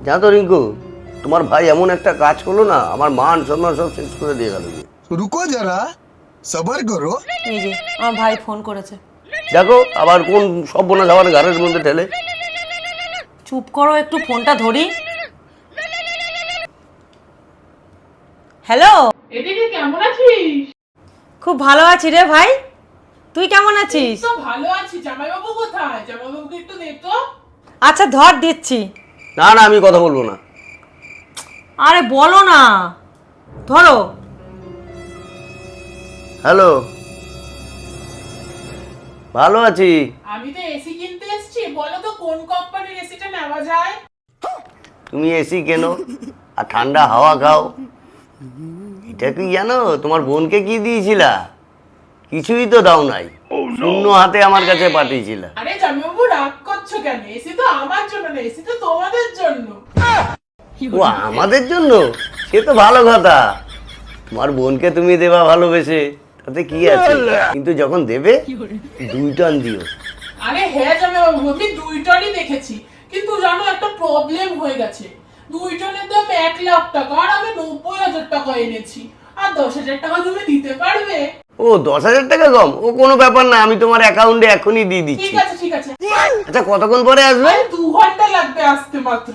জানো তো রিঙ্কু, তোমার ভাই এমন একটা কাজ করলো না, আমার মান সম্মান সব শেষ করে দিয়ে গেল। रुको जरा सबर करो। এই যে আমার ভাই ফোন করেছে। দেখো আবার কোন সর্বনাশ আমার ঘরের মধ্যে ঠেলে। চুপ করো একটু, ফোনটা ধরি। হ্যালো, এদিকে কেমন আছিস? খুব ভালো আছি রে ভাই, তুই কেমন আছিস? তো ভালো আছি। জামাইবাবু কোথায়? জামাইবাবুকে একটু দে তো। আচ্ছা ধর দিচ্ছি। না না, আমি কথা বলবো না। আরে বলো না, ধরো। হ্যালো, ভালো আছি। আমি তো এসি কিনতে এসেছি, বলো তো কোন কোম্পানির এসিটা নেওয়া যায়? তুমি এসি কেনো আর ঠান্ডা হাওয়া খাও, এটা কি জানো তোমার বোনকে কি দিয়েছিলা? কিছুই তো দাও নাই, শূন্য হাতে আমার কাছে পাঠিয়েছিলা। আরে জামাইবাবু রাগ করছো কেন? এসি তো আমার জন্য না, এসি তো তোমাদের জন্য। ও আমাদের জন্য? সে তো ভালো কথা, তোমার বোনকে তুমি দেবা ভালোবেসে, তাতে কি আছে, কিন্তু যখন দেবে 2 টন দিও। আরে হ্যাঁ জামাইবাবু, আমি 2 টনই দেখেছি, কিন্তু জানো একটা প্রবলেম হয়ে গেছে। 2 টনের দাম 1 লাখ টাকা, আর আমি 90,000 টাকা এনেছি। আর 10,000 টাকা তুমি দিতে পারবে? ও 10,000 টাকা কম? ও কোনো ব্যাপার না, আমি তোমার অ্যাকাউন্টে এখনই দিয়ে ঠিক দিচ্ছি। আছে ঠিক আছে। আচ্ছা কতক্ষণ পরে আসবে? আরে 2 ঘন্টা লাগবে আসতে মাত্র।